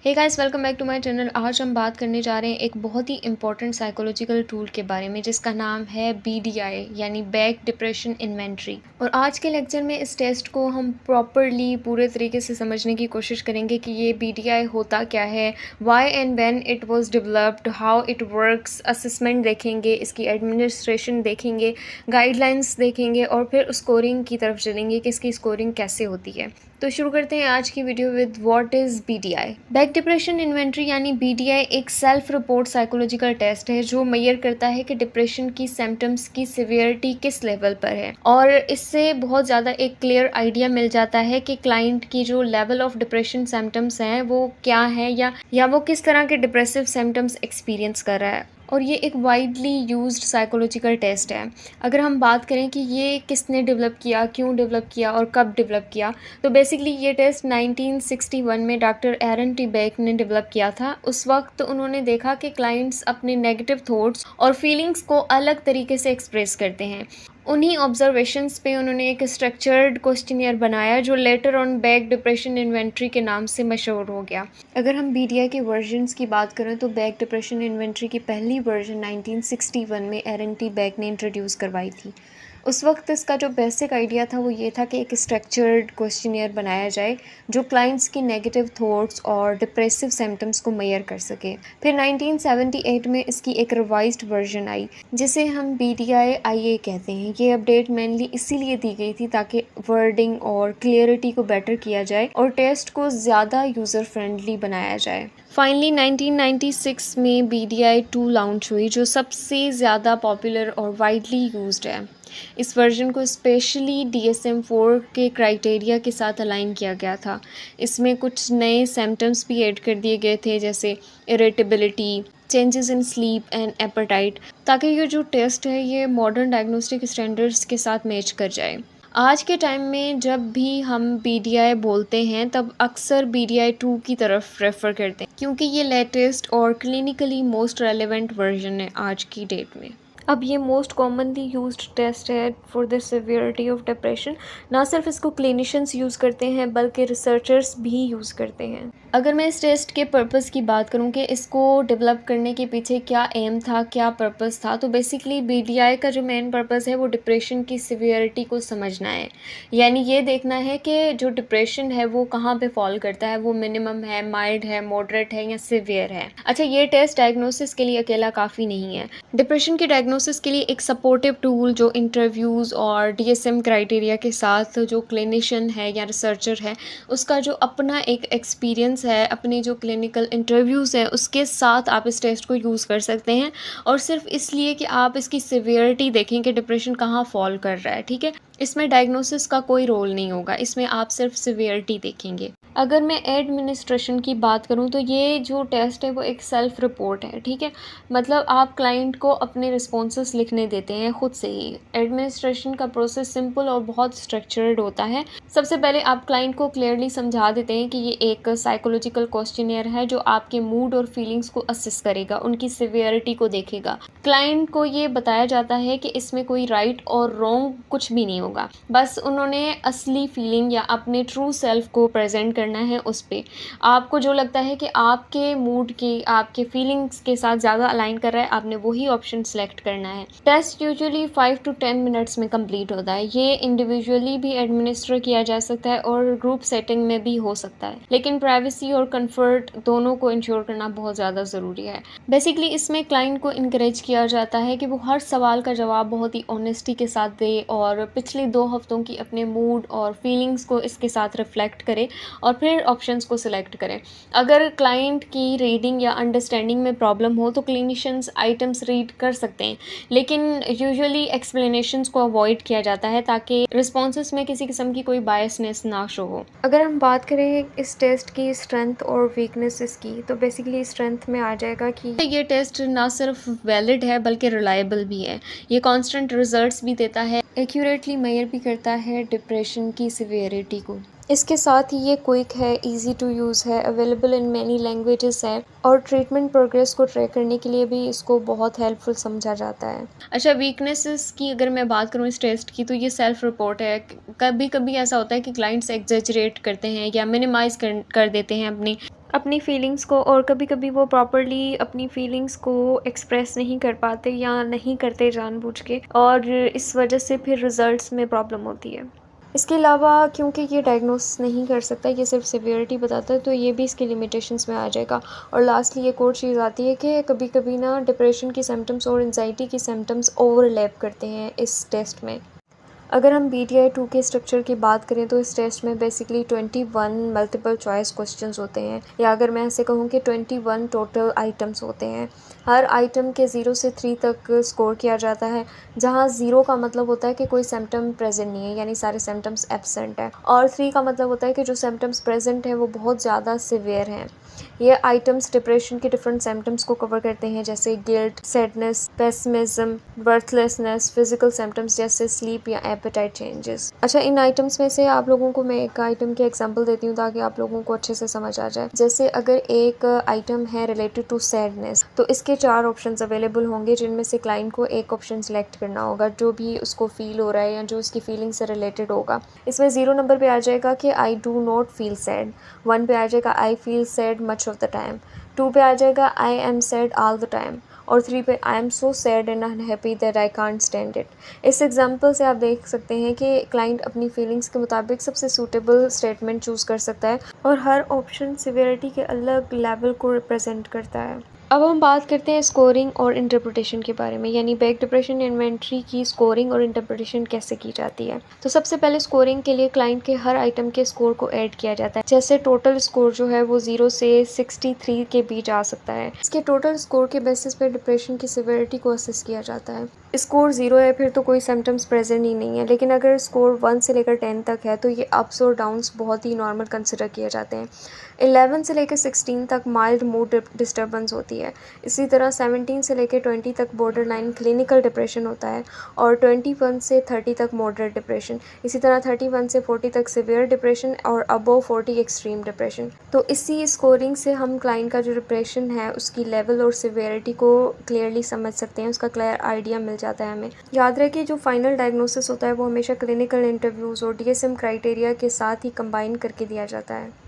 Hey guys, welcome back to my channel. आज हम बात करने जा रहे हैं एक बहुत ही इंपॉर्टेंट साइकोलॉजिकल टूल के बारे में जिसका नाम है BDI यानी बैक डिप्रेशन इन्वेंट्री। और आज के लेक्चर में इस टेस्ट को हम प्रॉपरली पूरे तरीके से समझने की कोशिश करेंगे कि ये BDI होता क्या है, why and when it was developed, how it works, assessment देखेंगे, इसकी एडमिनिस्ट्रेशन देखेंगे, गाइडलाइंस देखेंगे और फिर स्कोरिंग की तरफ चलेंगे कि इसकी स्कोरिंग कैसे होती है। तो शुरू करते हैं आज की video with what is BDI। Back depression inventory यानी BDI एक सेल्फ रिपोर्ट साइकोलॉजिकल टेस्ट है जो मेजर करता है कि डिप्रेशन की सिम्टम्स की सिवियरिटी किस लेवल पर है, और इससे बहुत ज़्यादा एक क्लियर आइडिया मिल जाता है कि क्लाइंट की जो लेवल ऑफ डिप्रेशन सिम्टम्स हैं वो क्या है या वो किस तरह के डिप्रेसिव सिम्टम्स एक्सपीरियंस कर रहा है। और ये एक वाइडली यूज्ड साइकोलॉजिकल टेस्ट है। अगर हम बात करें कि ये किसने डेवलप किया, क्यों डेवलप किया और कब डेवलप किया, तो बेसिकली ये टेस्ट 1961 में डॉक्टर एरन टी बेक ने डेवलप किया था। उस वक्त उन्होंने देखा कि क्लाइंट्स अपने नेगेटिव थॉट्स और फीलिंग्स को अलग तरीके से एक्सप्रेस करते हैं। उन्हीं ऑब्जर्वेशंस पे उन्होंने एक स्ट्रक्चर्ड क्वेश्चनियर बनाया जो later on back depression inventory के नाम से मशहूर हो गया। अगर हम BDI के वर्जन्स की बात करें तो बैक डिप्रेशन इन्वेंट्री की पहली वर्जन 1961 में एरन टी बेक ने इंट्रोड्यूस करवाई थी। उस वक्त इसका जो बेसिक आइडिया था वो ये था कि एक स्ट्रक्चर्ड क्वेश्चनियर बनाया जाए जो क्लाइंट्स की नेगेटिव थॉट्स और डिप्रेसिव सिम्टम्स को मेजर कर सके। फिर 1978 में इसकी एक रिवाइज्ड वर्जन आई जिसे हम BDI-IA कहते हैं। ये अपडेट मेनली इसीलिए दी गई थी ताकि वर्डिंग और क्लियरिटी को बेटर किया जाए और टेस्ट को ज़्यादा यूज़र फ्रेंडली बनाया जाए। फाइनली 1996 में BDI-2 लॉन्च हुई जो सबसे ज़्यादा पॉपुलर और वाइडली यूज्ड है। इस वर्जन को स्पेशली DSM-4 के क्राइटेरिया के साथ अलाइन किया गया था। इसमें कुछ नए सिम्टम्स भी ऐड कर दिए गए थे जैसे irritability, changes in sleep and appetite, ताकि ये जो टेस्ट है ये मॉडर्न डायग्नोस्टिक स्टैंडर्ड्स के साथ मैच कर जाए। आज के टाइम में जब भी हम BDI बोलते हैं तब अक्सर BDI-2 की तरफ रेफ़र करते हैं क्योंकि ये लेटेस्ट और क्लिनिकली मोस्ट रेलेवेंट वर्जन है आज की डेट में। अब ये मोस्ट कॉमनली यूज्ड टेस्ट है for the severity of depression. ना सिर्फ इसको क्लिनिशियंस यूज़ करते हैं बल्कि रिसर्चर्स भी यूज़ करते हैं। अगर मैं इस टेस्ट के पर्पस की बात करूं कि इसको डेवलप करने के पीछे क्या एम था, क्या पर्पस था, तो बेसिकली BDI का जो मेन पर्पस है वो डिप्रेशन की सिवियरिटी को समझना है। यानी ये देखना है कि जो डिप्रेशन है वो कहाँ पे फॉल करता है, वो मिनिमम है, माइल्ड है, मॉडरेट है या सिवियर है। अच्छा, ये टेस्ट डायग्नोसिस के लिए अकेला काफ़ी नहीं है। डिप्रेशन की डायग्नोसिस के लिए एक सपोर्टिव टूल जो इंटरव्यूज़ और DSM क्राइटेरिया के साथ जो क्लिनिशियन है या रिसर्चर है उसका जो अपना एक एक्सपीरियंस है, अपने जो क्लिनिकल इंटरव्यूज़ हैं उसके साथ आप इस टेस्ट को यूज़ कर सकते हैं, और सिर्फ इसलिए कि आप इसकी सिवियरिटी देखें कि डिप्रेशन कहाँ फॉल कर रहा है। ठीक है, इसमें डायग्नोसिस का कोई रोल नहीं होगा, इसमें आप सिर्फ सिवियरिटी देखेंगे। अगर मैं एडमिनिस्ट्रेशन की बात करूं तो ये जो टेस्ट है वो एक सेल्फ रिपोर्ट है। ठीक है, मतलब आप क्लाइंट को अपने रिस्पॉन्सेस लिखने देते हैं खुद से ही। एडमिनिस्ट्रेशन का प्रोसेस सिंपल और बहुत स्ट्रक्चर्ड होता है। सबसे पहले आप क्लाइंट को क्लियरली समझा देते हैं कि ये एक साइकोलॉजिकल क्वेश्चनियर है जो आपके मूड और फीलिंग्स को असेस करेगा, उनकी सिवियरिटी को देखेगा। क्लाइंट को ये बताया जाता है कि इसमें कोई राइट और रॉन्ग कुछ भी नहीं होगा, बस उन्होंने असली फीलिंग या अपने ट्रू सेल्फ को प्रेजेंट करना है। उस पे आपको जो लगता है कि आपके मूड की, आपके फीलिंग्स के साथ ज़्यादा अलाइन कर रहा है, आपने वही ऑप्शन सेलेक्ट करना है। टेस्ट यूजुअली 5 to 10 मिनट्स में कंप्लीट होता है। ये इंडिविजुअली भी एडमिनिस्टर किया जा सकता है और ग्रुप सेटिंग में भी हो सकता है, लेकिन प्राइवेसी और कंफर्ट दोनों को इंश्योर करना बहुत ज़्यादा ज़रूरी है। बेसिकली इसमें क्लाइंट को इनकरेज किया जाता है कि वो हर सवाल का जवाब बहुत ही ऑनेस्टी के साथ दे और पिछले 2 हफ्तों की अपने मूड और फीलिंग्स को इसके साथ रिफ्लेक्ट करे और फिर ऑप्शंस को सिलेक्ट करें। अगर क्लाइंट की रीडिंग या अंडरस्टैंडिंग में प्रॉब्लम हो तो क्लिनिशियंस आइटम्स रीड कर सकते हैं, लेकिन यूजुअली एक्सप्लेनेशंस को अवॉइड किया जाता है ताकि रिस्पॉन्सेस में किसी किस्म की कोई बायसनेस ना शो हो। अगर हम बात करें इस टेस्ट की स्ट्रेंथ और वीकनेसेस की, तो बेसिकली स्ट्रेंथ में आ जाएगा कि ये टेस्ट ना सिर्फ वैलिड है बल्कि रिलायबल भी है। ये कॉन्स्टेंट रिजल्ट्स भी देता है, एक्यूरेटली मेजर भी करता है डिप्रेशन की सिवियरिटी को। इसके साथ ही ये क्विक है, इजी टू यूज़ है, अवेलेबल इन मैनी लैंग्वेजेस है और ट्रीटमेंट प्रोग्रेस को ट्रैक करने के लिए भी इसको बहुत हेल्पफुल समझा जाता है। अच्छा, वीकनेसेस की अगर मैं बात करूँ इस टेस्ट की, तो ये सेल्फ रिपोर्ट है। कभी कभी ऐसा होता है कि क्लाइंट्स एग्जेजरेट करते हैं या मिनिमाइज़ कर देते हैं अपनी अपनी फीलिंग्स को, और कभी-कभी वो प्रॉपर्ली अपनी फीलिंग्स को एक्सप्रेस नहीं कर पाते या नहीं करते जानबूझ के, और इस वजह से फिर रिज़ल्ट्स में प्रॉब्लम होती है। इसके अलावा क्योंकि ये डायग्नोस नहीं कर सकता, ये सिर्फ सिवियरिटी बताता है, तो ये भी इसकी लिमिटेशंस में आ जाएगा। और लास्टली एक और चीज़ आती है कि कभी-कभी ना डिप्रेशन की सिम्पटम्स और एंजाइटी की सिम्पटम्स ओवरलैप करते हैं इस टेस्ट में। अगर हम BDI-2 के स्ट्रक्चर की बात करें तो इस टेस्ट में बेसिकली 21 मल्टीपल चॉइस क्वेश्चंस होते हैं, या अगर मैं ऐसे कहूँ कि 21 टोटल आइटम्स होते हैं। हर आइटम के 0 से 3 तक स्कोर किया जाता है, जहाँ 0 का मतलब होता है कि कोई सिम्टम प्रेजेंट नहीं है, यानी सारे सिम्टम्स एब्सेंट है, और 3 का मतलब होता है कि जो सिम्टम्स प्रेजेंट हैं वो बहुत ज़्यादा सिवियर हैं। ये आइटम्स डिप्रेशन के डिफरेंट सिम्टम्स को कवर करते हैं, जैसे guilt, sadness, pessimism, worthlessness, physical symptoms जैसे स्लीप या एपेटाइट चेंजेस। अच्छा, इन आइटम्स में से आप लोगों को मैं एक आइटम के एग्जांपल देती हूँ ताकि आप लोगों को अच्छे से समझ आ जाए। जैसे अगर एक आइटम है रिलेटेड टू सैडनेस, तो इसके 4 ऑप्शंस अवेलेबल होंगे, जिनमें से क्लाइंट को एक ऑप्शन सेलेक्ट करना होगा जो भी उसको फील हो रहा है या जो उसकी फीलिंग से रिलेटेड होगा। इसमें 0 नंबर पे आ जाएगा कि I do not feel sad, 1 पे आ जाएगा I feel sad much of the time, 2 पे आ जाएगा I am sad all the time, और 3 पे I am so sad and unhappy that I can't stand it. इस एग्जांपल से आप देख सकते हैं कि क्लाइंट अपनी फीलिंग्स के मुताबिक सबसे सूटेबल स्टेटमेंट चूज़ कर सकता है, और हर ऑप्शन सिवियरिटी के अलग लेवल को रिप्रेजेंट करता है। अब हम बात करते हैं स्कोरिंग और इंटरप्रिटेशन के बारे में, यानी बैक डिप्रेशन इन्वेंट्री की स्कोरिंग और इंटरप्रिटेशन कैसे की जाती है। तो सबसे पहले स्कोरिंग के लिए क्लाइंट के हर आइटम के स्कोर को ऐड किया जाता है। जैसे टोटल स्कोर जो है वो 0 से 63 के बीच आ सकता है। इसके टोटल स्कोर के बेसिस पे डिप्रेशन की सिवियरिटी को असेस किया जाता है। स्कोर 0 है फिर तो कोई सिम्टम्स प्रेजेंट ही नहीं है, लेकिन अगर स्कोर 1 से लेकर 10 तक है तो ये अप्स और डाउन्स बहुत ही नॉर्मल कंसिडर किए जाते हैं। 11 से लेकर 16 तक माइल्ड मूड डिस्टर्बेंस होती है। इसी तरह 17 से लेकर 20 तक बॉर्डर लाइन क्लिनिकल डिप्रेशन होता है, और 21 से 30 तक मॉडरेट डिप्रेशन। इसी तरह 31 से 40 तक सिवियर डिप्रेशन, और अबव 40 एक्सट्रीम डिप्रेशन। तो इसी स्कोरिंग से हम क्लाइंट का जो डिप्रेशन है उसकी लेवल और सिवियरिटी को क्लियरली समझ सकते हैं, उसका क्लियर आइडिया मिल जाता है हमें। याद रखिए, जो फाइनल डायग्नोसिस होता है वो हमेशा क्लिनिकल इंटरव्यूज़ और DSM क्राइटेरिया के साथ ही कंबाइन करके दिया जाता है।